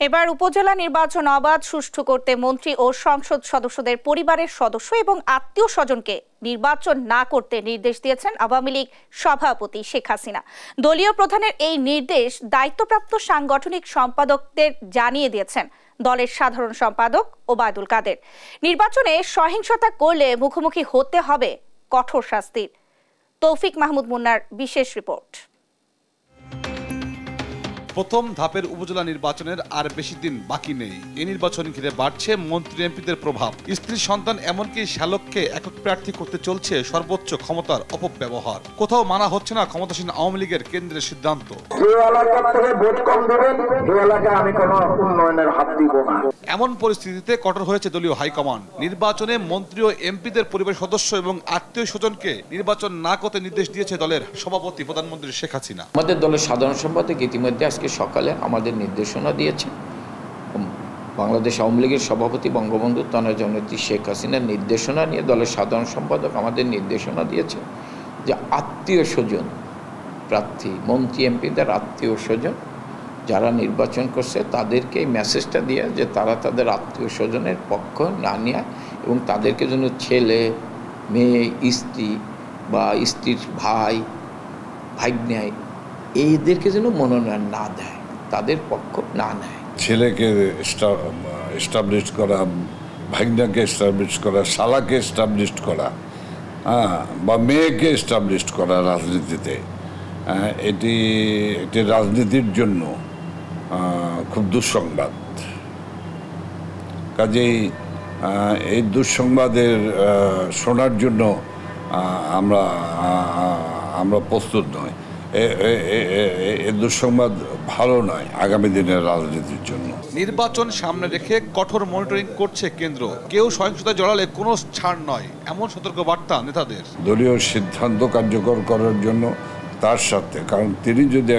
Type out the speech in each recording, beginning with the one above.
এবার উপজেলা নির্বাচন অবাধ সুষ্ঠু করতে মন্ত্রী ও সংসদ সদস্যদের পরিবারের সদস্য এবং আত্মীয় স্বজনকে নির্বাচন না করতে নির্দেশ দিয়েছেন আওয়ামী লীগ সভাপতি শেখ হাসিনা। দলীয় প্রধানের এই নির্দেশ দায়িত্বপ্রাপ্ত সাংগঠনিক সম্পাদকদের জানিয়ে দিয়েছেন দলের সাধারণ সম্পাদক ওবায়দুল কাদের। নির্বাচনে সহিংসতা করলে মুখোমুখি হতে হবে কঠোর শাস্তির। তৌফিক মাহমুদ মুন্নার বিশেষ রিপোর্ট। প্রথম ধাপের উপজেলা নির্বাচনের আর বেশি দিন বাকি নেই। এই নির্বাচন ঘিরে বাড়ছে মন্ত্রী এমপিদের প্রভাব। স্ত্রী সন্তান এমনকি শ্যালককে একক প্রার্থী করতে চলছে সর্বোচ্চ ক্ষমতার অপব্যবহার। কোথাও মানা হচ্ছে না ক্ষমতাসীন আওয়ামী লীগের কেন্দ্রের সিদ্ধান্ত। এমন পরিস্থিতিতে কঠোর হয়েছে দলীয় হাইকমান্ড। নির্বাচনে মন্ত্রী ও এমপিদের পরিবারের সদস্য এবং আত্মীয় স্বজনকে নির্বাচন না করতে নির্দেশ দিয়েছে দলের সভাপতি প্রধানমন্ত্রী শেখ হাসিনা। আমাদের দলের সাধারণ সম্পাদক ইতিমধ্যে আজকে সকালে আমাদের নির্দেশনা দিয়েছে। বাংলাদেশ আওয়ামী লীগের সভাপতি বঙ্গবন্ধু জননেত্রী শেখ হাসিনার নির্দেশনা নিয়ে দলের সাধারণ সম্পাদক আমাদের নির্দেশনা দিয়েছে যে আত্মীয় স্বজন প্রার্থী মন্ত্রী এমপিদের আত্মীয় স্বজন যারা নির্বাচন করছে তাদেরকে এই মেসেজটা দিয়ে যে তারা তাদের আত্মীয় স্বজনের পক্ষ না নেয় এবং তাদেরকে যেন ছেলে মেয়ে স্ত্রী বা স্ত্রীর ভাই ভাগ্নে এইদেরকে যেন মনোনয়ন না দেয়, তাদের পক্ষ না নেয়। ছেলেকে এস্টাবলিশ করা, ভাগ্নাকে এস্টাবলিশ করা, শালাকে এস্টাবলিশ করা, বা মেয়েকে এস্টাবলিশ করা রাজনীতিতে, এটি রাজনীতির জন্য খুব দুঃসংবাদ। কাজেই এই দুঃসংবাদের শোনার জন্য আমরা প্রস্তুত নই। এ দুঃসংবাদ ভালো নয় আগামী দিনের রাজনীতির জন্য। নির্বাচন সামনে রেখে কঠোর মনিটরিং করছে কেন্দ্র। কেউ সহিংসতায় জড়ালে কোনো ছাড় নয়, এমন সতর্ক বার্তা নেতাদের। দলীয় সিদ্ধান্ত কার্যকর করার জন্য তার সাথে, কারণ তিনি যদি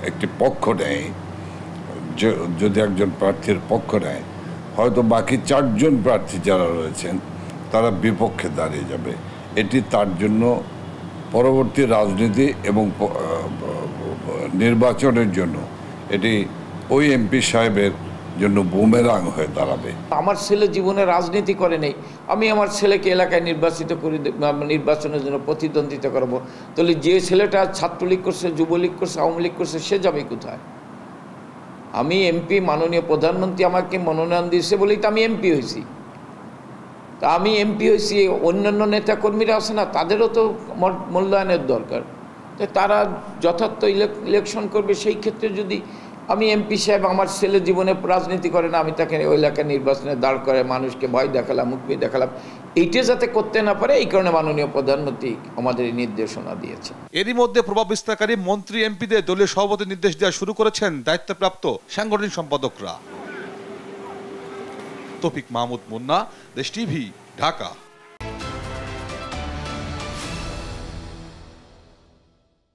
একটি পক্ষ নেয়, যদি একজন প্রার্থীর পক্ষ নেয়, হয়তো বাকি 4 জন প্রার্থী যারা রয়েছেন তারা বিপক্ষে দাঁড়িয়ে যাবে। এটি তার জন্য পরবর্তী রাজনীতি এবং নির্বাচনের জন্য এটি ওই এমপি সাহেবের জন্য বুমেরাং হয়ে দাঁড়াবে। আমার ছেলে জীবনে রাজনীতি করে নেই, আমি আমার ছেলেকে এলাকায় নির্বাচনের জন্য প্রতিদ্বন্দ্বিতা করবো, তাহলে যে ছেলেটা ছাত্রলীগ করছে, যুবলীগ করছে, আওয়ামী লীগ করছে, সে যাবে কোথায়? আমি এমপি, মাননীয় প্রধানমন্ত্রী আমাকে মনোনয়ন দিয়েছে বলেই তো আমি এমপি হয়েছি। তা আমি এমপি হয়েছি, অন্যান্য নেতাকর্মীরা আছে না, তাদেরও তো মূল্যায়নের দরকার। তো তারা যথার্থ ইলেকশন করবে। সেই ক্ষেত্রে যদি আমি এমপি সাহেব আমার ছেলে জীবনে রাজনীতি করে না, আমি তাকে ওই এলাকায় নির্বাচনে দাঁড় করে মানুষকে ভয় দেখালাম, মুক্তি দেখালাম, এইটা যাতে করতে না পারে এই কারণে মাননীয় প্রধানমন্ত্রী আমাদের নির্দেশনা দিয়েছে। এরই মধ্যে প্রভাব বিস্তারকারী মন্ত্রী এমপিদের দলীয় সভাপতি নির্দেশ দেওয়া শুরু করেছেন দায়িত্বপ্রাপ্ত সাংগঠনিক সম্পাদকরা। তৌফিক মাহমুদ মুন্না, দেশ টিভি, ঢাকা।